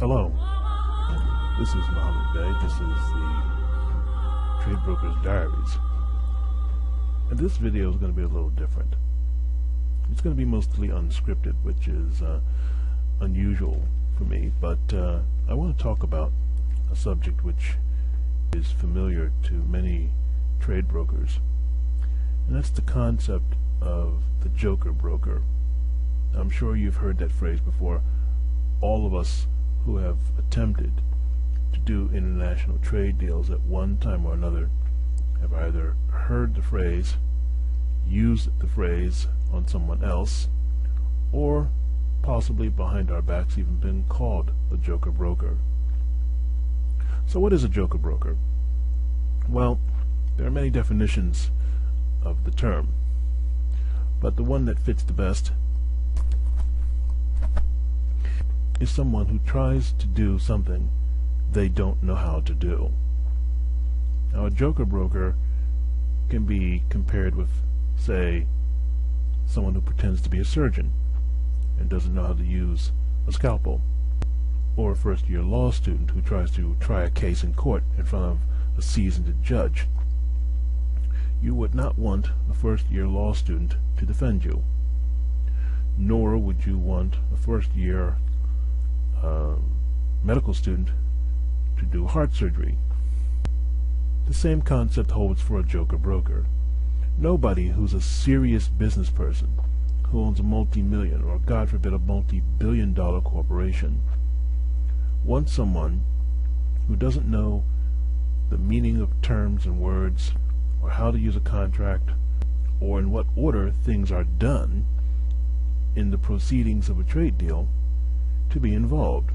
Hello, this is Mohammed Bey. This is the Trade Broker's Diaries. And this video is going to be a little different. It's going to be mostly unscripted, which is unusual for me, but I want to talk about a subject which is familiar to many trade brokers, and that's the concept of the joker broker. I'm sure you've heard that phrase before. All of us who have attempted to do international trade deals at one time or another have either heard the phrase, used the phrase on someone else, or possibly behind our backs even been called a joker broker. So what is a joker broker? Well, there are many definitions of the term, but the one that fits the best is someone who tries to do something they don't know how to do. Now, a joker broker can be compared with, say, someone who pretends to be a surgeon and doesn't know how to use a scalpel, or a first-year law student who tries to try a case in court in front of a seasoned judge. You would not want a first-year law student to defend you, nor would you want a first-year medical student to do heart surgery. The same concept holds for a joker broker. Nobody who's a serious business person, who owns a multi-million or, God forbid, a multi-billion-dollar corporation, wants someone who doesn't know the meaning of terms and words, or how to use a contract, or in what order things are done in the proceedings of a trade deal, to be involved.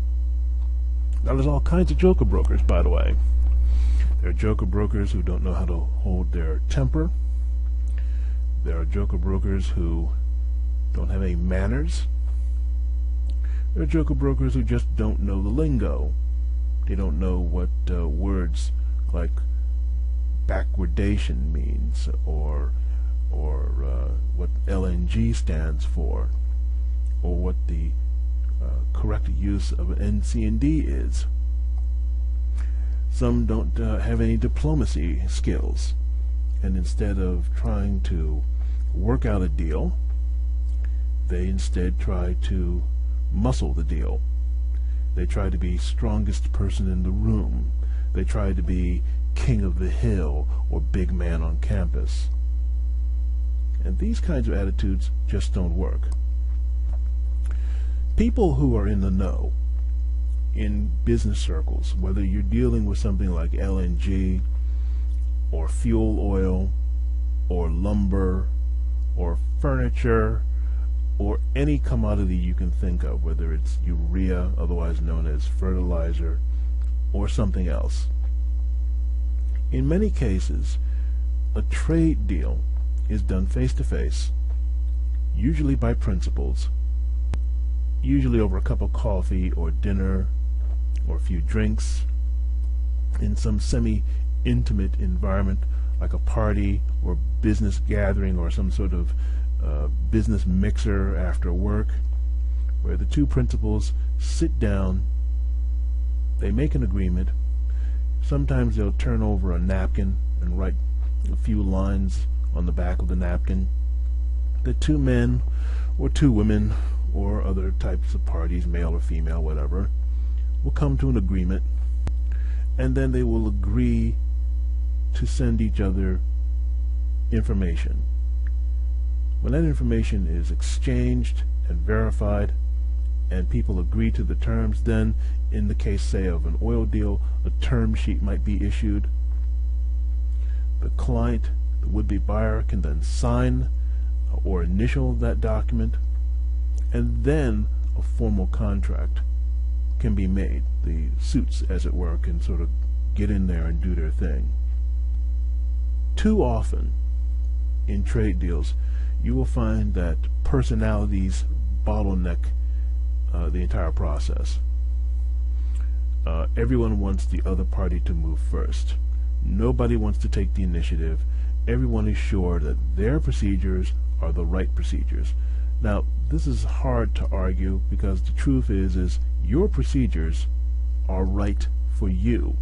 Now, there's all kinds of joker brokers, by the way. There are joker brokers who don't know how to hold their temper. There are joker brokers who don't have any manners. There are joker brokers who just don't know the lingo. They don't know what words like backwardation means, or what LNG stands for, or what the correct use of an NC&D is. Some don't have any diplomacy skills, and instead of trying to work out a deal, they instead try to muscle the deal. They try to be strongest person in the room. They try to be king of the hill or big man on campus. And these kinds of attitudes just don't work. People who are in the know in business circles, whether you're dealing with something like LNG or fuel oil or lumber or furniture or any commodity you can think of, whether it's urea, otherwise known as fertilizer, or something else. In many cases, a trade deal is done face-to-face, usually by principals, usually over a cup of coffee or dinner or a few drinks, in some semi-intimate environment like a party or business gathering or some sort of business mixer after work, where the two principals sit down, they make an agreement. Sometimes they'll turn over a napkin and write a few lines on the back of the napkin. The two men or two women or other types of parties, male or female, whatever, will come to an agreement, and then they will agree to send each other information. When that information is exchanged and verified and people agree to the terms, then in the case, say, of an oil deal, a term sheet might be issued. The client, the would-be buyer, can then sign or initial that document, and then a formal contract can be made. The suits, as it were, can sort of get in there and do their thing. Too often in trade deals, you will find that personalities bottleneck the entire process. Everyone wants the other party to move first. Nobody wants to take the initiative. Everyone is sure that their procedures are the right procedures. Now, this is hard to argue, because the truth is your procedures are right for you.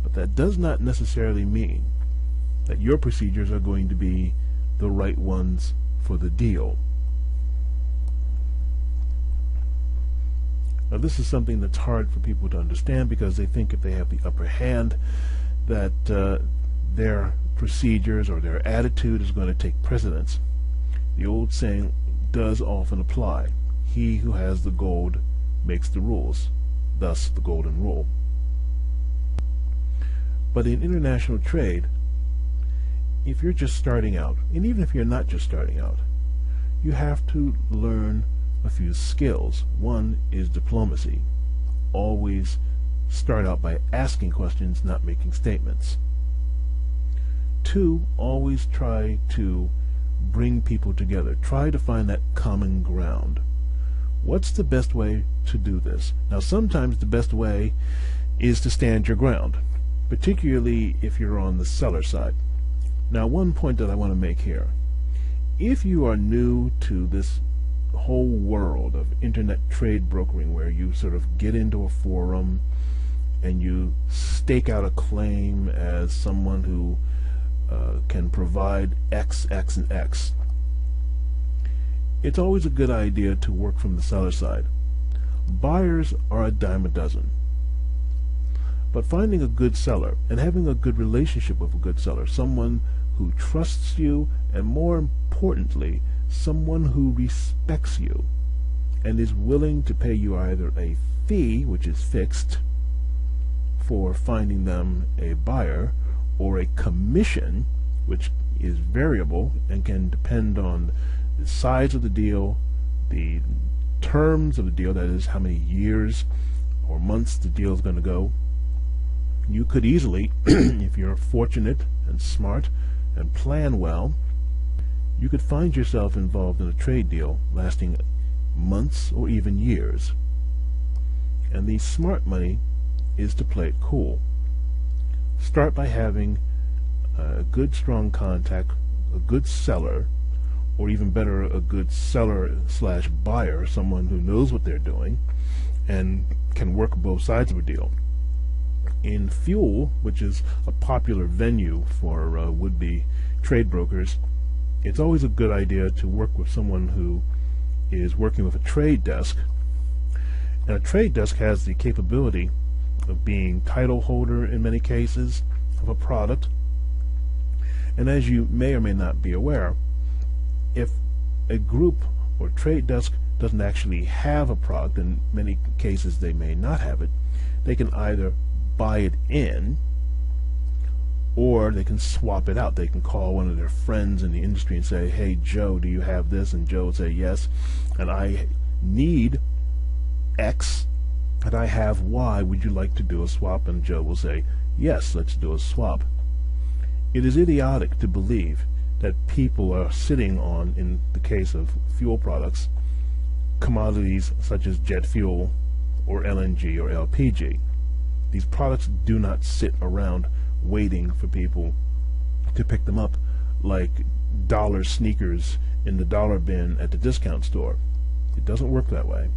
But that does not necessarily mean that your procedures are going to be the right ones for the deal. Now, this is something that's hard for people to understand because they think if they have the upper hand that their procedures or their attitude is going to take precedence. The old saying does often apply. He who has the gold makes the rules, thus the golden rule. But in international trade, if you're just starting out, and even if you're not just starting out, you have to learn a few skills. One is diplomacy. Always start out by asking questions, not making statements. Two, always try to bring people together. Try to find that common ground. What's the best way to do this? Now, sometimes the best way is to stand your ground, particularly if you're on the seller side. Now, one point that I want to make here. If you are new to this whole world of internet trade brokering, where you sort of get into a forum and you stake out a claim as someone who can provide X, X, and X, it's always a good idea to work from the seller side. Buyers are a dime a dozen. But finding a good seller and having a good relationship with a good seller, someone who trusts you, and more importantly, someone who respects you and is willing to pay you either a fee, which is fixed, for finding them a buyer, or a commission, which is variable and can depend on the size of the deal, the terms of the deal, that is, how many years or months the deal is going to go. You could easily, if you're fortunate and smart and plan well, you could find yourself involved in a trade deal lasting months or even years. And the smart money is to play it cool. Start by having a good, strong contact, a good seller, or even better, a good seller/buyer, someone who knows what they're doing and can work both sides of a deal. In fuel, which is a popular venue for would-be trade brokers, it's always a good idea to work with someone who is working with a trade desk. And a trade desk has the capability of being title holder in many cases of a product. And as you may or may not be aware, if a group or trade desk doesn't actually have a product, in many cases they may not have it, they can either buy it in, or they can swap it out. They can call one of their friends in the industry and say, "Hey Joe, do you have this?" And Joe would say, "Yes, and I need X, and I have Y. Would you like to do a swap?" And Joe will say, "Yes, let's do a swap." It is idiotic to believe that people are sitting on, in the case of fuel products, commodities such as jet fuel or LNG or LPG. These products do not sit around waiting for people to pick them up like dollar sneakers in the dollar bin at the discount store. It doesn't work that way.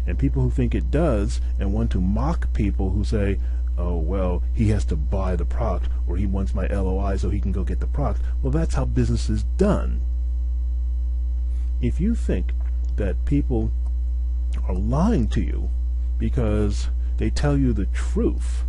And people who think it does and want to mock people who say, "Oh, well, he has to buy the product, or he wants my LOI so he can go get the product." Well, that's how business is done. If you think that people are lying to you because they tell you the truth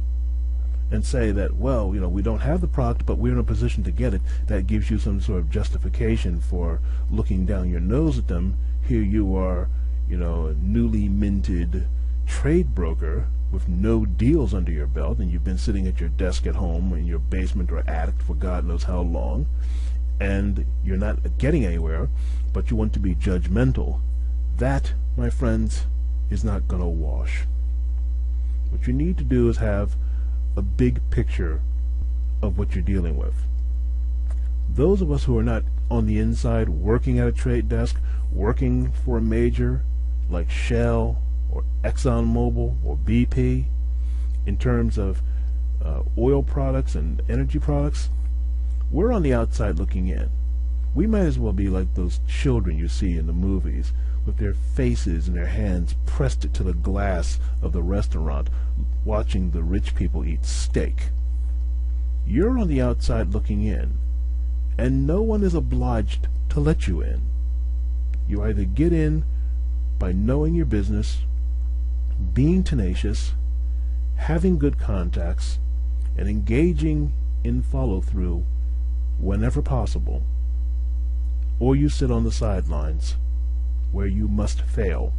and say that, well, we don't have the product, but we're in a position to get it, that gives you some sort of justification for looking down your nose at them. Here you are, a newly minted trade broker with no deals under your belt, and you've been sitting at your desk at home in your basement or attic for God knows how long, and you're not getting anywhere, but you want to be judgmental. That, my friends, is not going to wash. What you need to do is have a big picture of what you're dealing with. Those of us who are not on the inside working at a trade desk, working for a major like Shell or ExxonMobil or BP in terms of oil products and energy products, we're on the outside looking in. We might as well be like those children you see in the movies, with their faces and their hands pressed to the glass of the restaurant, watching the rich people eat steak. You're on the outside looking in, and no one is obliged to let you in. You either get in by knowing your business, being tenacious, having good contacts, and engaging in follow-through whenever possible, or you sit on the sidelines where you must fail,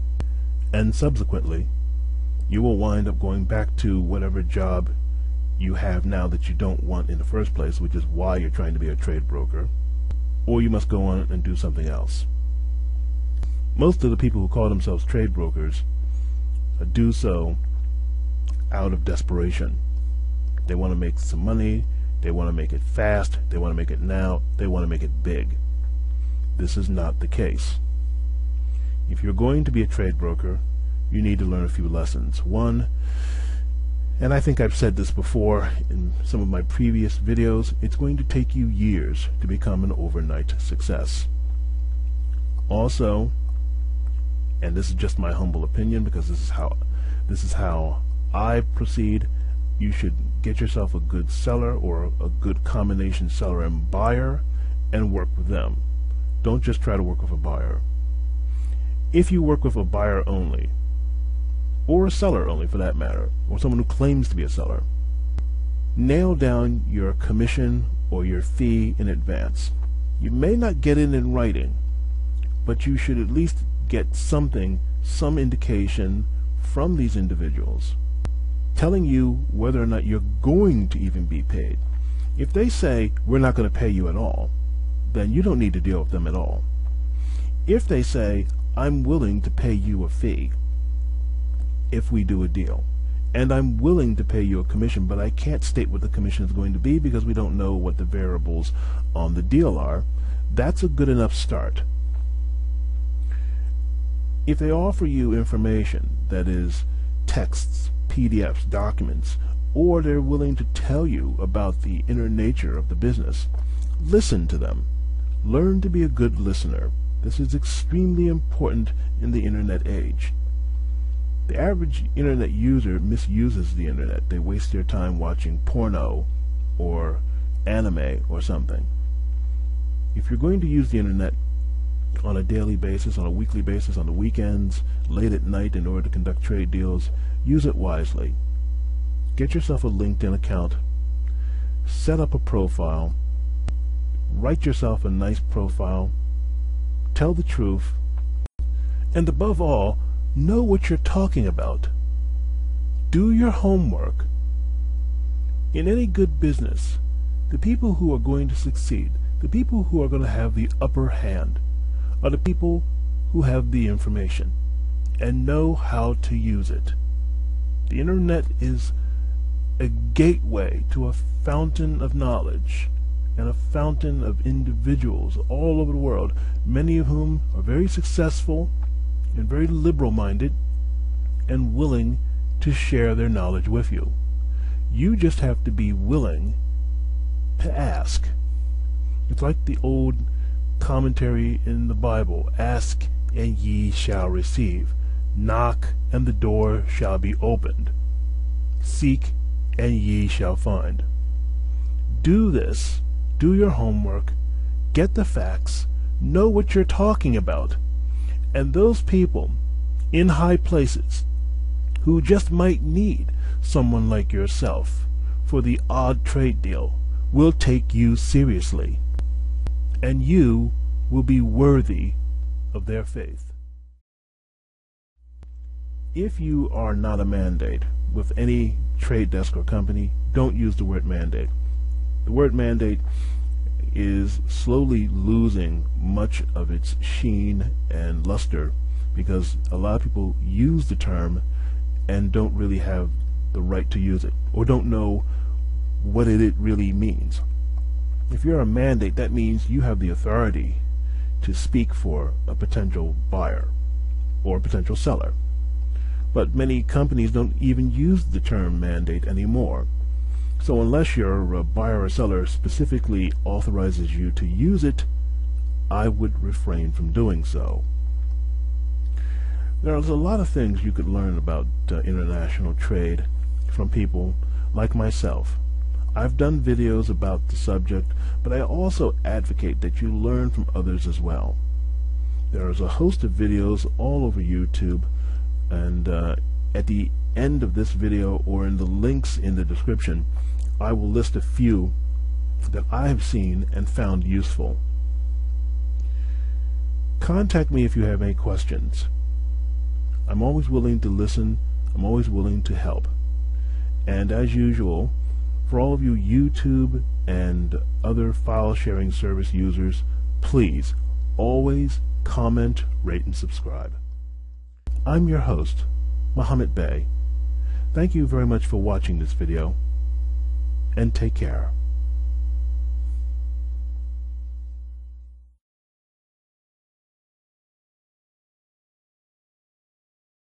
and subsequently you will wind up going back to whatever job you have now that you don't want in the first place, which is why you're trying to be a trade broker, or you must go on and do something else. Most of the people who call themselves trade brokers do so out of desperation. They want to make some money, they want to make it fast, they want to make it now, they want to make it big. This is not the case. If you're going to be a trade broker, you need to learn a few lessons. One, and I think I've said this before in some of my previous videos, it's going to take you years to become an overnight success. Also, and this is just my humble opinion because this is how I proceed, you should get yourself a good seller or a good combination seller and buyer and work with them. Don't just try to work with a buyer. If you work with a buyer only, or a seller only for that matter, or someone who claims to be a seller, nail down your commission or your fee in advance. You may not get it in writing, but you should at least get something, some indication from these individuals telling you whether or not you're going to even be paid. If they say, we're not going to pay you at all, then you don't need to deal with them at all. If they say, I'm willing to pay you a fee if we do a deal, and I'm willing to pay you a commission, but I can't state what the commission is going to be because we don't know what the variables on the deal are, that's a good enough start. If they offer you information, that is texts, PDFs, documents, or they're willing to tell you about the inner nature of the business, listen to them. Learn to be a good listener. This is extremely important in the internet age. The average internet user misuses the internet. They waste their time watching porno or anime or something. If you're going to use the internet on a daily basis, on a weekly basis, on the weekends, late at night in order to conduct trade deals, use it wisely. Get yourself a LinkedIn account, set up a profile, write yourself a nice profile, tell the truth, and above all, know what you're talking about. Do your homework. In any good business, the people who are going to succeed, the people who are going to have the upper hand, are the people who have the information and know how to use it. The internet is a gateway to a fountain of knowledge and a fountain of individuals all over the world, many of whom are very successful and very liberal-minded and willing to share their knowledge with you. You just have to be willing to ask. It's like the old commentary in the Bible, ask and ye shall receive, knock and the door shall be opened, seek and ye shall find. Do this, do your homework, get the facts, know what you're talking about, and those people in high places who just might need someone like yourself for the odd trade deal will take you seriously, and you will be worthy of their faith. If you are not a mandate with any trade desk or company, don't use the word mandate. The word mandate is slowly losing much of its sheen and luster because a lot of people use the term and don't really have the right to use it or don't know what it really means. If you're a mandate, that means you have the authority to speak for a potential buyer or a potential seller. But many companies don't even use the term mandate anymore. So unless your buyer or seller specifically authorizes you to use it, I would refrain from doing so. There's a lot of things you could learn about international trade from people like myself. I've done videos about the subject, but I also advocate that you learn from others as well. There is a host of videos all over YouTube, and at the end of this video or in the links in the description, I will list a few that I have seen and found useful. Contact me if you have any questions. I'm always willing to listen. I'm always willing to help. And as usual, for all of you YouTube and other file sharing service users, please always comment, rate, and subscribe. I'm your host, Muhammad Bey. Thank you very much for watching this video, and take care.